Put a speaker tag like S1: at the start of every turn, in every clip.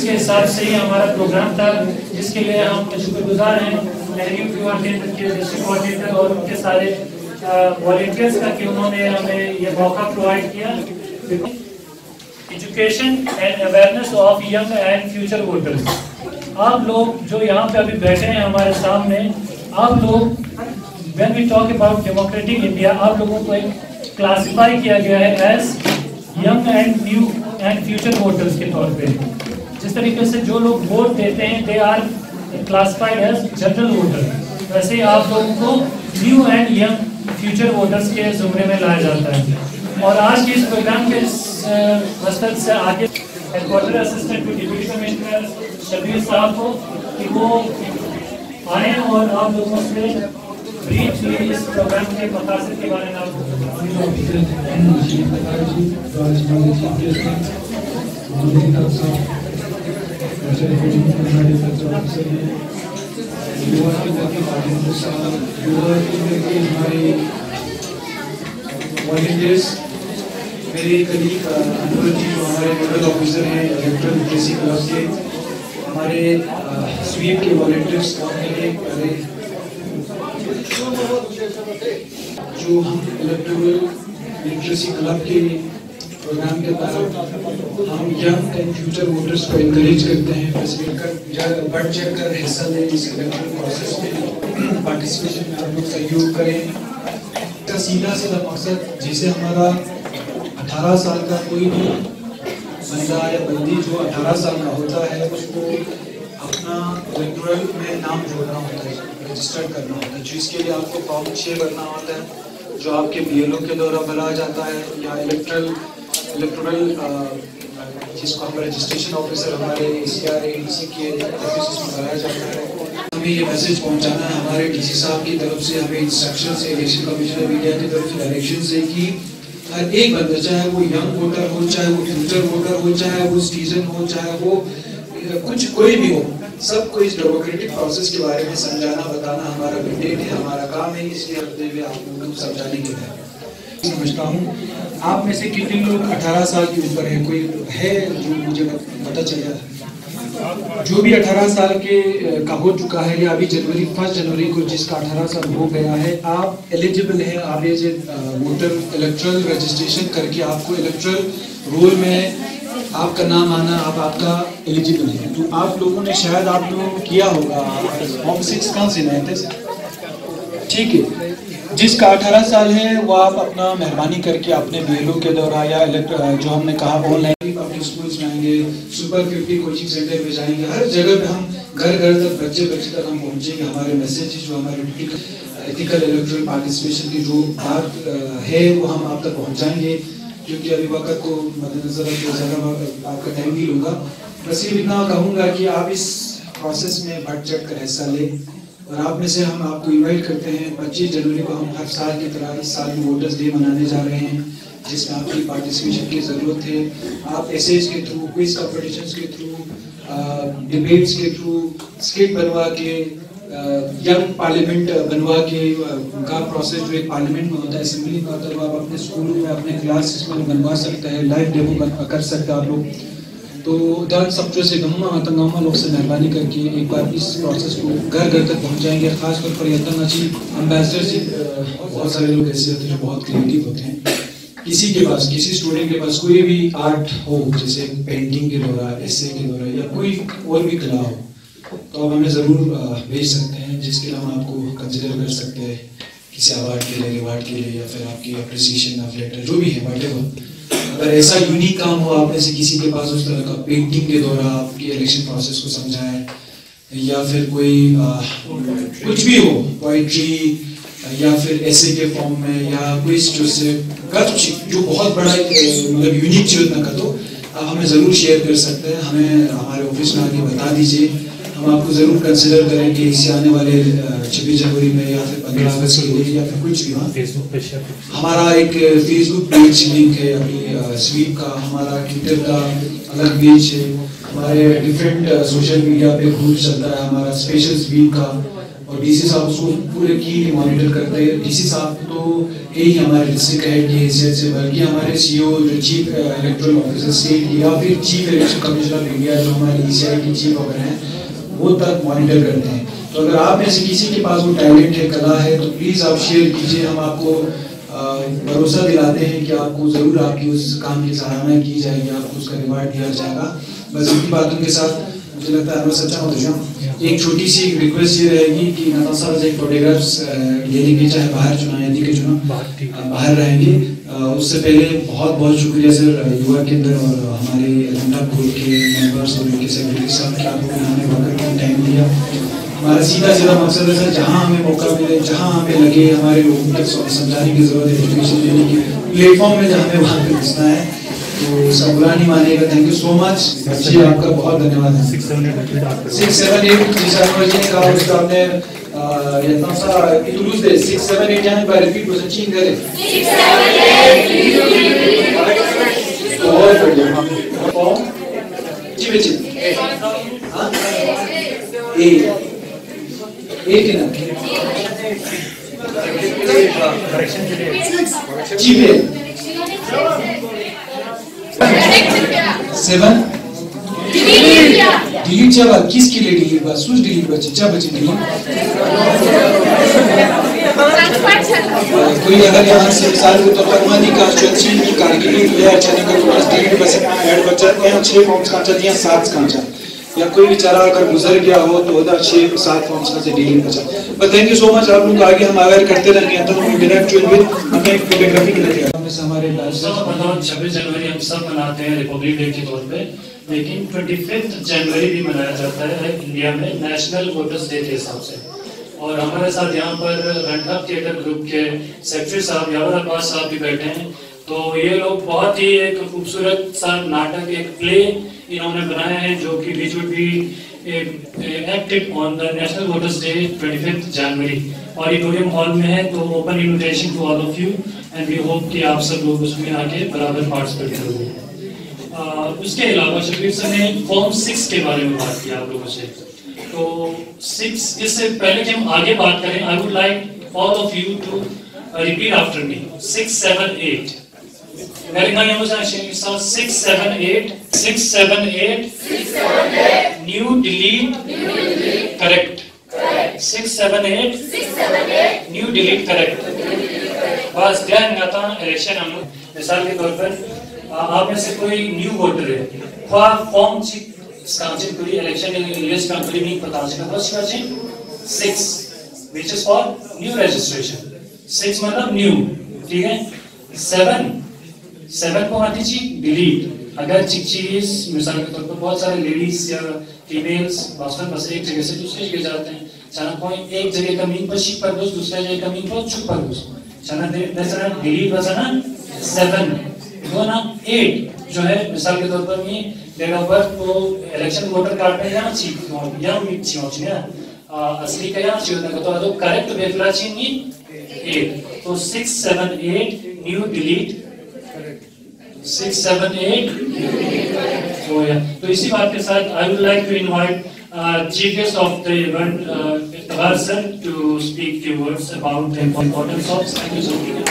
S1: Guidance के हिसाब से ही हमारा प्रोग्राम था, जिसके लिए हम शुक्रगुजार हैं लहरी कोऑर्डिनेटर के, डिस्ट्रिक्ट कोऑर्डिनेटर और उनके सारे वॉलंटियर्स का कि उन्होंने हमें ये मौका प्रोवाइड किया। Education and awareness of young and future voters. आप लोग जो यहाँ पे अभी बैठे हैं हमारे सामने, आप लोग when we talk about democratic India, आप लोगों को एक क्लासिफाई किया गया है as young and new and future voters के तौर पे। जिस तरीके से जो लोग वोट देते हैं they are classified as general voter, वैसे ही आप लोगों को new and young future voters के जुमरे में लाया जाता है। और आज के इस प्रोग्राम के मकसद से आगे headquarter assistant to deputy commissioner Shabir साहब को कि वो आए और आप लोगों से ब्रीफली इस प्रोग्राम के मकसद के बारे में आपको
S2: मेरे कलीग अनुराग जी जो हमारे नोडल ऑफिसर हैं इलेक्ट्रल लिटरेसी क्लब के, हमारे स्वीप के वॉलंटियर्स काम के लिए जो हम इलेक्ट्रल लिटरेसी क्लब के प्रोग्राम के तहत हम यंग एंड फ्यूचर वोटर्स को इनकरेज करते हैं, बढ़ चढ़ कर हिस्सा लें इस इलेक्ट्रल प्रोसेस में, पार्टिसिपेशन में आप लोग सहयोग करें। सीधा सीधा मकसद जैसे हमारा 18 साल का कोई भी बंदा या बंदी जो 18 साल का होता है उसको अपना इलेक्टोरल में नाम जोड़ना होता है, रजिस्टर करना होता है, जिसके लिए आपको फॉर्म 6 भरना होता है जो आपके BLO के द्वारा भरा जाता है या इलेक्टोरल जिसको हम रजिस्ट्रेशन ऑफिसर हमारे ACR ADC के ऑफिस में भराया जाता है। हमें ये मैसेज पहुंचाना है हमारे DC साहब की तरफ से, हमें इंस्ट्रक्शन से, इलेक्शन कमिश्नर ऑफ इंडिया की तरफ से डायरेक्शन से कि हर एक बंदा, चाहे वो यंग वोटर हो, चाहे वो फ्यूचर वोटर हो, चाहे वो सिटीजन हो, चाहे वो कुछ कोई भी हो, सबको इस डेमोक्रेटिक प्रोसेस के बारे में समझाना बताना हमारा मैंडेट है, हमारा काम है। इसलिए अपने में आप लोगों को समझाने के लिए समझता हूँ। आप में से कितने लोग 18 साल के ऊपर है? कोई है जो मुझे पता चल रहा है? जो भी 18 साल के का हो चुका है या अभी 1 जनवरी को जिसका 18 साल हो गया है, आप एलिजिबल हैं। आप as a voter electoral registration करके आपको इलेक्ट्रल रोल में आपका नाम आना, आपका एलिजिबल है। तो आप लोगों ने शायद आप लोगों ने किया होगा, फॉर्म 6 कहाँ से लाए थे? ठीक है, जिसका 18 साल है वो आप अपना मेहरबानी करके अपने BLO के द्वारा या जो हमने कहा ऑनलाइन अपने स्कूल्स में आएंगे, सुपर 50 कोचिंग सेंटर में जाएंगे, हर जगह पे हम घर घर तक बच्चे तक हम पहुंचेंगे। हमारे मैसेज जो हमारे एथिकल इलेक्ट्रल पार्टिसिपेशन की जो बात है वो हम आप तक पहुँचाएंगे, क्योंकि अभी वक्त को मद्देनजर रखकर ज़्यादा आपका टाइम नहीं लूँगा। बस ये इतना कहूँगा कि आप इस प्रोसेस में बढ़ चढ़ कर हिस्सा लें और आप में से हम आपको इनवाइट करते हैं। 25 जनवरी को हम हर साल की तरह इस साल भी वोटर्स डे मनाने जा रहे हैं, जिसमें आपकी पार्टिसिपेशन की ज़रूरत है। आप एसेज के थ्रू, क्विज कॉम्पिटिशन्स के थ्रू, डिबेट्स के थ्रू, स्किट बनवा के, यंग पार्लियामेंट बनवा के, उनका प्रोसेस जो एक पार्लियामेंट में होता है, असेंबली में होता है, वो आप अपने स्कूल में, अपने क्लासेस में बनवा सकते हैं, लाइव डेमो कर सकते हैं आप लोग। तो दान सब जो से गम्मा लोग से मेहरबानी करके एक बार इस प्रोसेस को घर घर तक पहुंचाएंगे। खासतौर पर यतन अच्छी एम्बेसडर जी, बहुत सारे लोग ऐसे होते हैं जो बहुत क्रिएटिव होते हैं। किसी के पास, किसी स्टूडेंट के पास कोई भी आर्ट हो, जैसे पेंटिंग के द्वारा, एसे के द्वारा या कोई और भी कला हो, तो आप हमें ज़रूर भेज सकते हैं, जिसके लिए हम आपको कंसिडर कर सकते हैं किसी अवार्ड के लिए, रिवार्ड के लिए, या फिर आपकी अप्रिसिएशन ऑफ लेटर जो भी है व्हाटएवर। अगर ऐसा यूनिक काम हो आप में से किसी के पास उस तरह का, पेंटिंग के द्वारा आपकी इलेक्शन प्रोसेस को समझाएं, या फिर कोई कुछ भी हो, पोइट्री या फिर ऐसे के फॉर्म में, या कोई जो बहुत बड़ा मतलब यूनिक चीज़ ना कर दो, आप हमें ज़रूर शेयर कर सकते हैं। हमें हमारे ऑफिस में आके बता दीजिए, हम आपको ज़रूर कंसिडर करेंगे इसे आने वाले 26 जनवरी में या फिर 15 अगस्त के लिए या फिर कुछ भी। फेसबुक पे शेयर, हमारा एक फेसबुक पेज लिंक है अभी स्वीप का, हमारा ट्विटर का अलग पेज है, हमारे डिफरेंट सोशल मीडिया पे ग्रुप चलता है हमारा स्पेशल स्वीप का, और डीसी साहब उसको पूरे की मॉनिटर करते हैं। डीसी साहब तो यही हमारे डिस्ट्रिक्ट हेड की हैसियत से, बल्कि हमारे सीईओ जो चीफ इलेक्टोरल ऑफिसर स्टेट या फिर chief election commissioner of India जो हमारे ईसीआई की चीफ वगैरह हैं, वो तक मॉनिटर करते हैं। तो अगर आप में से किसी के पास वो टैलेंट है, कला है, तो प्लीज़ आप शेयर कीजिए। हम आपको भरोसा दिलाते हैं कि आपको ज़रूर आपकी उस काम की सराहना की जाएगी, आपको उसका रिवार्ड दिया जाएगा। बस इनकी बातों के साथ मुझे लगता है सच्चा होता एक छोटी सी रिक्वेस्ट ये रहेगी कि नताशा से फोटोग्राफ्स ले लेंगे, चाहे बाहर चुना यदि के चुना बाहर रहेंगे। उससे पहले बहुत बहुत शुक्रिया सर युवा केंद्र और हमारे एजेंडा बोर्ड के मेंबर्स और उनके सेक्रेटरी साहब के, आप लोगों ने हमें वक्त टाइम दिया। हमारा सीधा मकसद है सर, जहाँ हमें मौका मिले, जहाँ हमें लगे हमारे लोगों तक समझाने की जरूरत है, एजुकेशन देने की प्लेटफॉर्म में जहाँ हमें वहाँ पर घुसना है, तो सब बुरा नहीं मानेगा। थैंक यू सो मच जी, आपका बहुत धन्यवाद है। 678 जी सर जी ने कहा उसका आपने इतना सा इंट्रोड्यूस दे 678 जाने पर रिपीट हो सकती है करे 678 बहुत बढ़िया फॉर्म जी बच्चे हां ए के ना जी पे 7 डिलीट जवाब किसके लिए डिलीट बस सूच डिलीट बच्चे क्या बच्चे डिलीट कोई अगर यहाँ से मिसाल के तौर पर मानी कांस्टिट्यूएंसी की कारगिल या अच्छा नहीं कर डिलीट बस ऐड बच्चा यहाँ 6 फॉर्म्स का चाहिए 7 का चाहिए या कोई बेचारा अगर गुजर गया हो तो उधर 6-7 फॉर्म्स का से डिलीट बचा। But thank you so much, आप लोग आगे हम आगे करते रहेंगे। तो हम डायरेक्ट विद हमें फोटोग्राफी के लिए हम से हमारे
S1: 26 जनवरी हम सब मनाते हैं रिपब्लिक डे के तौर पे, लेकिन 25 जनवरी भी मनाया जाता है इंडिया में नेशनल वोटर्स डे के हिसाब से। और हमारे साथ यहाँ पर रंडा थिएटर ग्रुप के सेक्रेटरी साहब यावर अब्बास साहब भी बैठे हैं। तो ये लोग बहुत ही एक खूबसूरत सा नाटक, एक प्ले इन्होंने बनाया है जो कि which would be acted on the national voters day 25 January. Auditorium hall में है, तो open invitation to all of you and we hope कि आप सब लोग उसमें आके बराबर पार्टिसिपेट करोगे। उसके अलावा शबीर सर ने फॉर्म 6 के बारे में बात की आप लोगों से। तो 6, इससे पहले कि हम आगे बात करें, I would like all of you to repeat after me 6, 7, 8। So 6, 7, 8 6, 7, 8 new delete correct 6, 7, 8 new delete correct। बस ध्यान रखता इलेक्शन हम मिसाल के तौर पर आप में से कोई न्यू वोटर है, फॉर्म कांचे पूरी इलेक्शन लिस्ट कंप्लीट नहीं पता चला, बस कांचे 6 which is for new registration। 6 मतलब न्यू, ठीक है। 7 को आती जी डिलीट। अगर चीज मिसाल के तौर पर बहुत सारे लेडीज या फीमेल्स बस एक जगह से दूसरी जगह जाते हैं, चना कोई एक जगह का मीन पर शिप पर दूसरे जगह का मीन पर चुप पर चना दे डिलीट बसना 7 दो ना 8 जो है मिसाल के तौर पर मी डेट ऑफ बर्थ को इलेक्शन वोटर कार्ड में या चीज या मी चीज ना असली का या चीज ना तो ಅದು करेक्ट बेफला चीज नहीं 8। तो 6, 7, 8 न्यू डिलीट 6, 7, 8 so yeah। तो इसी बात के साथ I would like to invite chief guest of the event Iftihar sir to speak few words about the importance of thank you so much।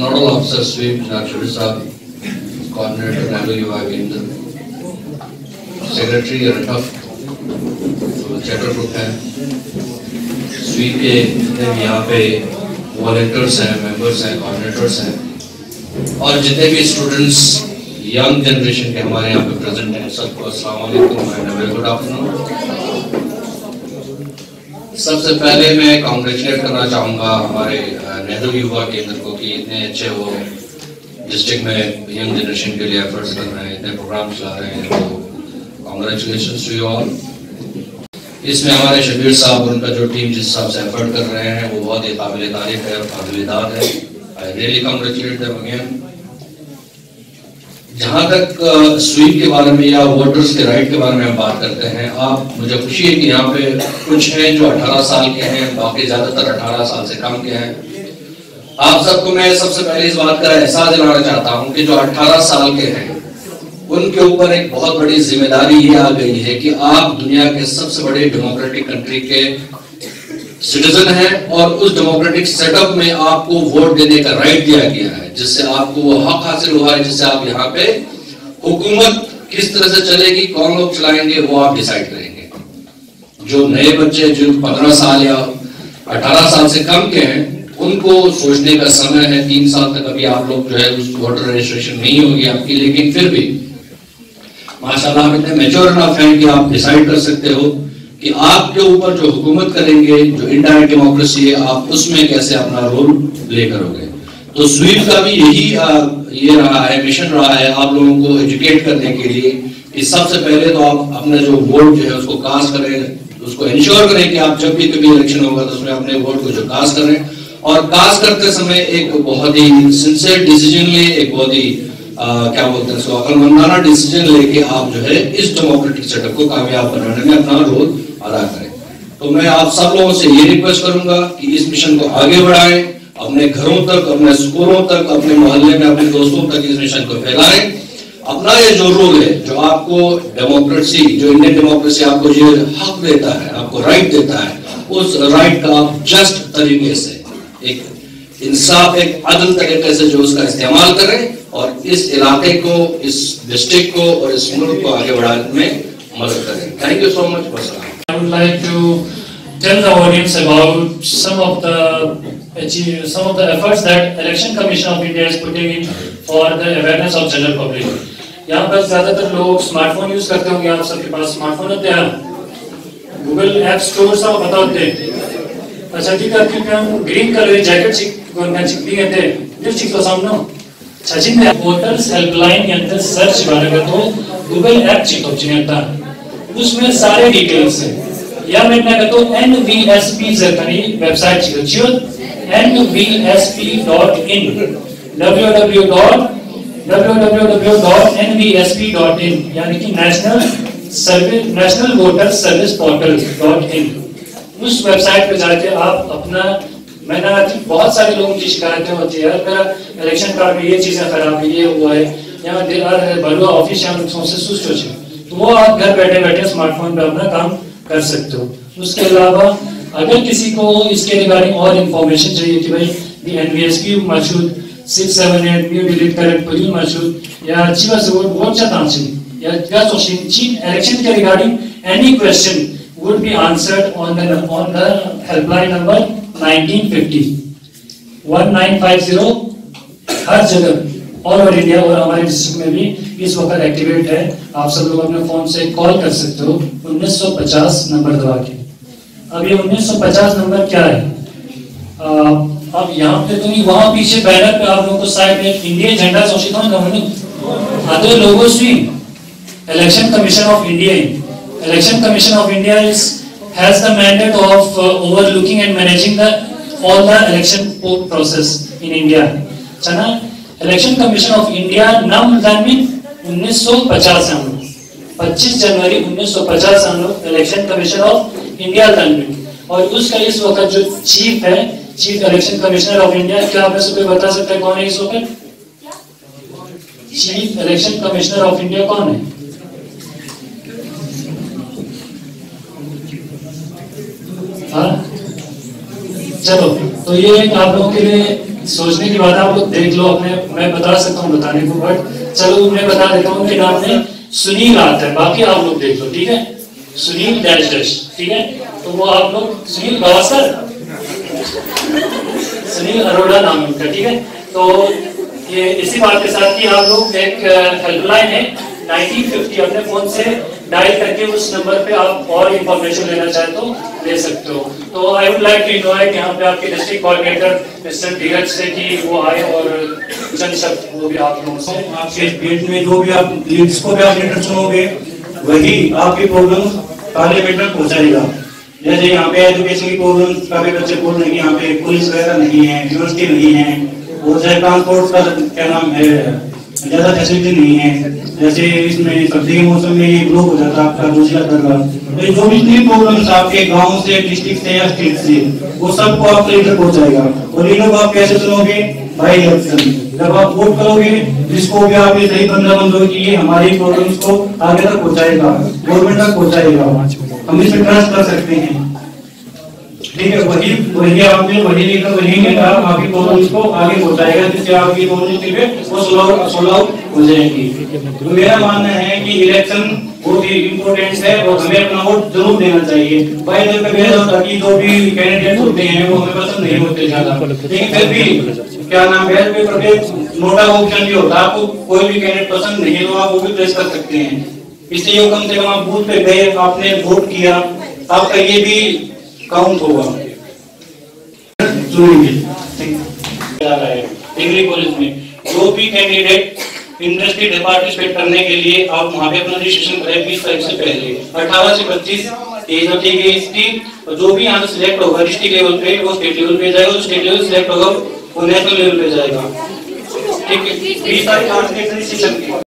S3: Nodal Officer Sweep Dr. Sahab, Coordinator Nehru Yuva Kendra, Secretary Rantaf Theatre Group है, SVEEP के जितने भी यहाँ पे volunteers हैं, members हैं, coordinators हैं और जितने भी स्टूडेंट्स यंग जनरेशन के हमारे यहाँ पे प्रेजेंट हैं, सबको अस्सलाम वालेकुम एंड वेरी गुड आफ्टरनून। सबसे पहले मैं कांग्रेचुलेट करना चाहूँगा हमारे नेहरू युवा केंद्र को कि इतने अच्छे वो डिस्ट्रिक्ट में यंग जनरेशन के लिए एफर्ट्स कर रहे हैं, इतने प्रोग्राम चला रहे हैं, तो कांग्रेचुलेशंस टू यू ऑल। इसमें हमारे शबीर साहब और उनका जो टीम जिस हिसाब से एफर्ट कर रहे हैं वो बहुत ही काबिल तारीफ है और काबिल-ए-दाद है। I really congratulate them again. जहाँ तक स्वीप के बारे में या वोटर्स के राइट के बारे में हम बात करते हैं, आप मुझे खुशी है कि यहाँ पे कुछ हैं जो 18 साल के हैं, बाकी ज्यादातर 18 साल से कम के हैं। आप सबको मैं सबसे पहले इस बात का एहसास दिलाना चाहता हूँ कि जो 18 साल के हैं उनके ऊपर एक बहुत बड़ी जिम्मेदारी ये आ गई है कि आप दुनिया के सबसे बड़े डेमोक्रेटिक कंट्री के सिटीजन हैं और उस डेमोक्रेटिक सेटअप में आपको वोट देने का राइट दिया गया है, जिससे आपको वो हक हासिल हुआ है, जिससे आप यहाँ पे हुकूमत किस तरह से चलेगी, कौन लोग चलाएंगे, वो आप डिसाइड करेंगे। जो नए बच्चे जो 15 साल या 18 साल से कम के हैं, उनको सोचने का समय है। 3 साल तक अभी आप लोग जो है उस वोटर रजिस्ट्रेशन नहीं होगी आपकी, लेकिन फिर भी माशाल्लाह आप इतने मैच्योर इनफ हैं कि आप डिसाइड कर सकते हो कि आपके ऊपर जो हुकूमत करेंगे, जो इनडायरेक्ट डेमोक्रेसी है, आप उसमें कैसे अपना रोल प्ले करोगे। तो स्वीप का भी यही ये रहा है, मिशन रहा है आप लोगों को एजुकेट करने के लिए कि सबसे पहले तो आप अपना जो वोट जो है उसको कास्ट करें, उसको इंश्योर करें कि आप जब भी कभी इलेक्शन होगा तो उसमें अपने वोट को जो कास्ट करें, और कास्ट करते समय एक बहुत ही सिंसियर डिसीजन ले, एक बहुत ही क्या बोलते हैं इसको, अक्लमंदाना डिसीजन लेके आप जो है इस डेमोक्रेटिक सेटअप को कामयाब बनाने में अपना रोल अदा करें। तो मैं आप सब लोगों से ये रिक्वेस्ट करूंगा कि इस मिशन को आगे बढ़ाएं, अपने घरों तक, अपने स्कूलों तक, अपने मोहल्ले में अपने दोस्तों तक इस मिशन को फैलाएं। अपना ये जो रोल है, जो आपको डेमोक्रेसी, जो इंडियन डेमोक्रेसी आपको जो हक देता है, आपको राइट देता है, उस राइट का आप जस्ट तरीके से, एक इंसाफ, एक अदल तरीके से जो उसका इस्तेमाल करें और इस इलाके को, इस डिस्ट्रिक्ट को और इस मुल्क को आगे बढ़ाने में मदद करें। Thank you so much.
S1: I would like to tell the audience about some of the efforts that Election Commission of India is putting in for the awareness of general public. यहाँ पर ज्यादातर लोग स्मार्टफोन यूज करते होंगे, आप सबके पास smartphone होते हैं, गूगल ऐप स्टोर सब पता होते हैं। अच्छा ठीक है, क्योंकि हम ग्रीन कलर जैकेट चिकनी कहते हैं, चिक तो सामने सचिन ने वोटर्स हेल्पलाइन यंत्र सर्च बारे तो गूगल ऐप चिक होता है, उसमें सारे डिटेल्स हैं। या मैं कहता हूँ NVSP जरकनी website Chico nvsp.in www.nvsp.in यानी कि नेशनल वोटर सर्विस पोर्टल.in। उस वेबसाइट पे जाके आप अपना, मैंने बहुत सारे लोगों की शिकायतें होती है, मेरा इलेक्शन कार्ड में ये चीजें खराब है, ये हुआ है, यहाँ बलुआ ऑफिस से सुस्त हो जाए, तो वो आप घर बैठे बैठे स्मार्टफोन पे अपना काम कर सकते हो। उसके अलावा अगर किसी को इसके रिगार्डिंग और इंफॉर्मेशन चाहिए कि भाई NVSP मौजूद 678 न्यू डिलीट करेक्ट पर मौजूद या अच्छी से वोट चाहता या क्या सोचिए चीफ इलेक्शन के regarding any question would be answered on the helpline number 1950 1950 हर जगह ऑल ओवर इंडिया और हमारे डिस्ट्रिक्ट में भी इस वक्त एक्टिवेट है। आप सब लोग अपने फोन से कॉल कर सकते हो 1950 नंबर दबा के। अब ये 1950 नंबर क्या है? अब यहाँ पे तो नहीं, वहाँ पीछे बैनर पे आप लोगों को साइड में इंडिया झंडा सोचित आते लोगों से election commission of India Election Commission of India has the mandate of overlooking and managing all the election process in India. चना Election Commission of India नाम में 1950 हम लोग 25 जनवरी 1950 हम लोग Election Commission of India में, और उसका इस वक्त जो चीफ है, chief election commissioner of India, क्या आप इसको बता सकते हैं कौन है इस वक्त? Chief election commissioner of India कौन है? हाँ चलो, तो ये एक आप लोगों के लिए सोचने की बात है, आप लोग देख लो अपने, मैं बता सकता हूँ बताने को, बट चलो मैं बता देता हूँ उनके नाम में सुनील आता है, बाकी आप लोग देख लो, ठीक है? सुनील डैश डैश, ठीक है? तो वो आप लोग सुनील गावस्कर, सुनील अरोड़ा नाम उनका, ठीक है? तो ये इसी बात के साथ कि आप लोग एक हेल्पलाइन है 1950 अपने फोन से डायल करके उस नंबर पे आप और इंफॉर्मेशन लेना चाहे तो ले सकते हो। तो I would like to invite यहाँ पे आपके डिस्ट्रिक्ट कोऑर्डिनेटर मिस्टर धीरज से कि वो आए और चंद शब्द वो भी आप लोगों से,
S4: आपके पेट में जो भी आप लीड्स को भी आप लीडर चुनोगे वही आपकी प्रॉब्लम पार्लियामेंट तक पहुँचाएगा। जैसे यहाँ पे एजुकेशन की प्रॉब्लम, काफी बच्चे बोल रहे हैं कि यहाँ पे पुलिस वगैरह नहीं है, यूनिवर्सिटी नहीं है, और चाहे ट्रांसपोर्ट का क्या नाम है ज्यादा फैसिलिटी नहीं है, जैसे इसमें सर्दी के मौसम में ये ब्लॉक हो जाता है आपका दूसरा करना, तो जो भी इतनी प्रॉब्लम्स आपके गांव से, डिस्ट्रिक्ट से या स्टेट से, वो सबको आपके लीडर पहुंचाएगा। और इन लोग आप कैसे चुनोगे? By election. जब आप वोट करोगे जिसको भी आप ये सही बंदा बंदो कि ये हमारी प्रॉब्लम्स को आगे तक पहुंचाएगा, गवर्नमेंट तक पहुंचाएगा, हम इस पर ट्रस्ट कर सकते हैं। ठीक है, वही आपने वही लीडर वही नेता आपकी प्रॉब्लम्स को आगे पहुंचाएगा, जिससे आपकी प्रॉब्लम्स वो सॉल्व हो जाएंगी। तो मेरा मानना है कि इलेक्शन बहुत ही इम्पोर्टेंट है और हमें अपना वोट जरूर देना चाहिए। भाई जब कभी ऐसा होता कि जो भी कैंडिडेट होते हैं वो हमें पसंद नहीं होते ज्यादा, लेकिन फिर भी क्या नाम है पेपर पे नोटा ऑप्शन भी होता है, आपको कोई भी कैंडिडेट पसंद नहीं है तो आप वो भी प्रेस कर सकते हैं। इससे ये कम से कम आप बूथ पे गए, आपने वोट किया, आपका ये भी काउंट होगा। डिग्री कॉलेज में जो भी कैंडिडेट इंडस्ट्री में पार्टिसिपेट करने के लिए आप वहाँ पे अपना रजिस्ट्रेशन करें 20 तारीख से पहले। 18 से 25 एज होती है इसकी, और जो भी यहाँ से सिलेक्ट होगा डिस्ट्रिक्ट लेवल पे वो स्टेट लेवल पे जाएगा, स्टेट लेवल सिलेक्ट होगा वो नेशनल लेवल पे जाएगा। ठीक है, 20 तारीख आज के रजिस्ट्रेशन की